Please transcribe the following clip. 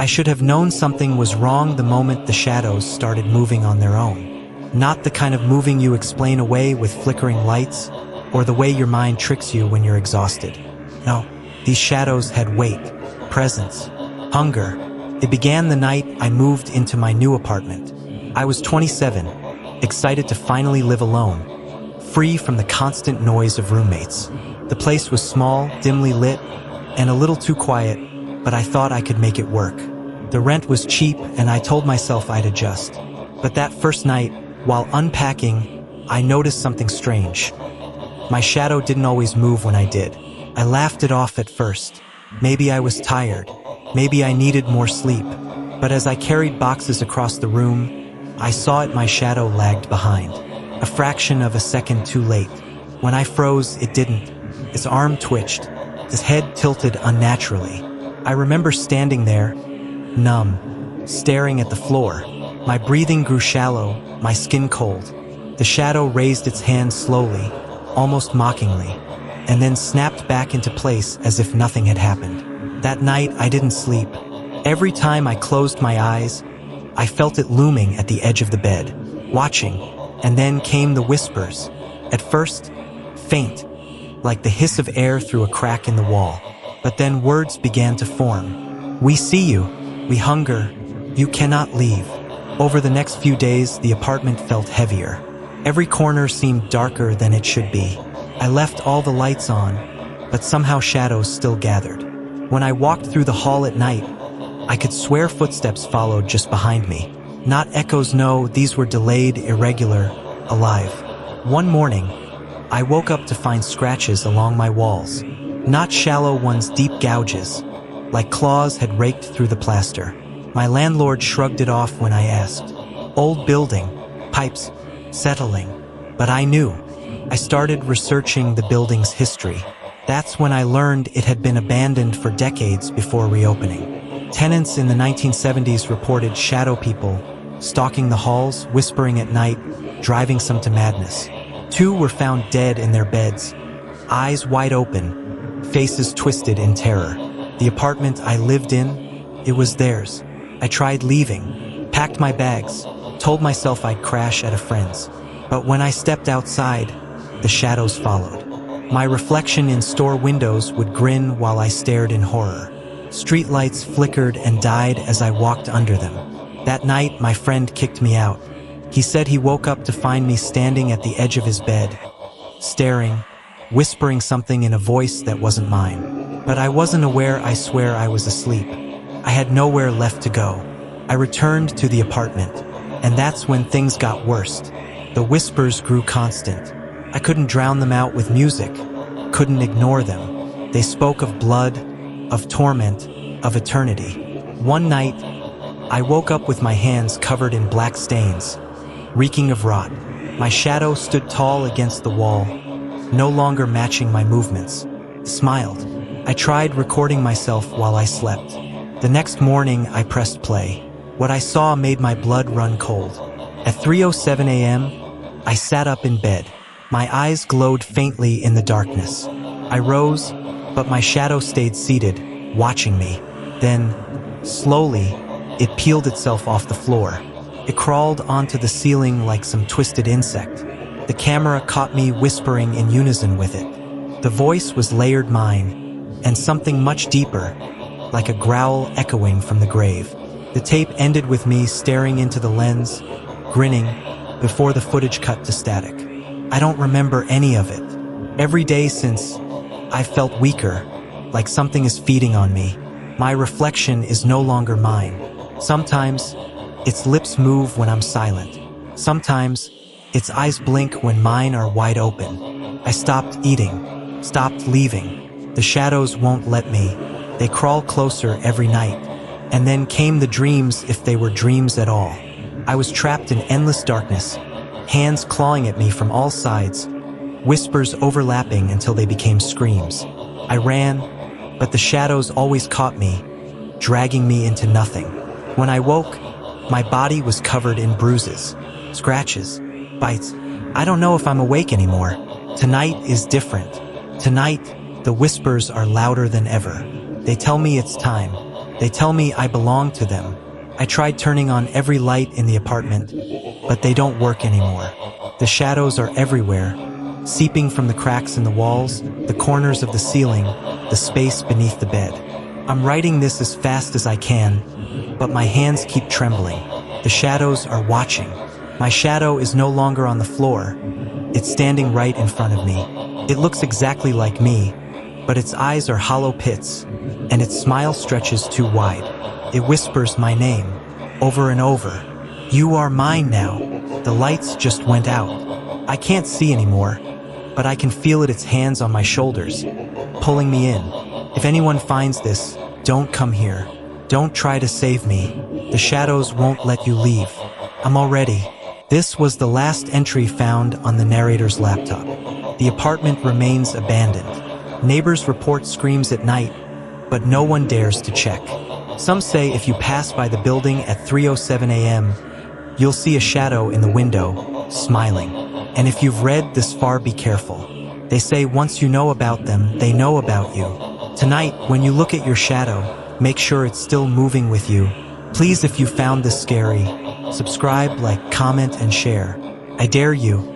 I should have known something was wrong the moment the shadows started moving on their own. Not the kind of moving you explain away with flickering lights, or the way your mind tricks you when you're exhausted. No, these shadows had weight, presence, hunger. It began the night I moved into my new apartment. I was 27, excited to finally live alone, free from the constant noise of roommates. The place was small, dimly lit, and a little too quiet, but I thought I could make it work. The rent was cheap, and I told myself I'd adjust. But that first night, while unpacking, I noticed something strange. My shadow didn't always move when I did. I laughed it off at first. Maybe I was tired. Maybe I needed more sleep. But as I carried boxes across the room, I saw it. My shadow lagged behind. A fraction of a second too late. When I froze, it didn't. His arm twitched. His head tilted unnaturally. I remember standing there, numb, staring at the floor. My breathing grew shallow, my skin cold. The shadow raised its hand slowly, almost mockingly, and then snapped back into place as if nothing had happened. That night, I didn't sleep. Every time I closed my eyes, I felt it looming at the edge of the bed, watching, and then came the whispers. At first, faint, like the hiss of air through a crack in the wall. But then words began to form. We see you. We hunger. You cannot leave. Over the next few days, the apartment felt heavier. Every corner seemed darker than it should be. I left all the lights on, but somehow shadows still gathered. When I walked through the hall at night, I could swear footsteps followed just behind me. Not echoes, no, these were delayed, irregular, alive. One morning, I woke up to find scratches along my walls. Not shallow ones, deep gouges, like claws had raked through the plaster. My landlord shrugged it off when I asked. Old building, pipes, settling. But I knew. I started researching the building's history. That's when I learned it had been abandoned for decades before reopening. Tenants in the 1970s reported shadow people stalking the halls, whispering at night, driving some to madness. 2 were found dead in their beds, eyes wide open, faces twisted in terror. The apartment I lived in, it was theirs. I tried leaving, packed my bags, told myself I'd crash at a friend's. But when I stepped outside, the shadows followed. My reflection in store windows would grin while I stared in horror. Streetlights flickered and died as I walked under them. That night, my friend kicked me out. He said he woke up to find me standing at the edge of his bed, staring, whispering something in a voice that wasn't mine. But I wasn't aware. I swear I was asleep. I had nowhere left to go. I returned to the apartment, and that's when things got worse. The whispers grew constant. I couldn't drown them out with music, couldn't ignore them. They spoke of blood, of torment, of eternity. One night, I woke up with my hands covered in black stains, reeking of rot. My shadow stood tall against the wall, no longer matching my movements. Smiled. I tried recording myself while I slept. The next morning, I pressed play. What I saw made my blood run cold. At 3:07 a.m., I sat up in bed. My eyes glowed faintly in the darkness. I rose, but my shadow stayed seated, watching me. Then, slowly, it peeled itself off the floor. It crawled onto the ceiling like some twisted insect. The camera caught me whispering in unison with it. The voice was layered mine, and something much deeper, like a growl echoing from the grave. The tape ended with me staring into the lens, grinning, before the footage cut to static. I don't remember any of it. Every day since, I've felt weaker, like something is feeding on me. My reflection is no longer mine. Sometimes, its lips move when I'm silent. Sometimes, its eyes blink when mine are wide open. I stopped eating, stopped leaving. The shadows won't let me. They crawl closer every night. And then came the dreams, if they were dreams at all. I was trapped in endless darkness, hands clawing at me from all sides, whispers overlapping until they became screams. I ran, but the shadows always caught me, dragging me into nothing. When I woke, my body was covered in bruises, scratches, bites. I don't know if I'm awake anymore. Tonight is different. Tonight, the whispers are louder than ever. They tell me it's time. They tell me I belong to them. I tried turning on every light in the apartment, but they don't work anymore. The shadows are everywhere, seeping from the cracks in the walls, the corners of the ceiling, the space beneath the bed. I'm writing this as fast as I can, but my hands keep trembling. The shadows are watching. My shadow is no longer on the floor. It's standing right in front of me. It looks exactly like me, but its eyes are hollow pits, and its smile stretches too wide. It whispers my name, over and over. You are mine now. The lights just went out. I can't see anymore, but I can feel its hands on my shoulders, pulling me in. If anyone finds this, don't come here. Don't try to save me. The shadows won't let you leave. I'm already. This was the last entry found on the narrator's laptop. The apartment remains abandoned. Neighbors report screams at night, but no one dares to check. Some say if you pass by the building at 3:07 a.m., you'll see a shadow in the window, smiling. And if you've read this far, be careful. They say once you know about them, they know about you. Tonight, when you look at your shadow, make sure it's still moving with you. Please, if you found this scary, subscribe, like, comment, and share. I dare you.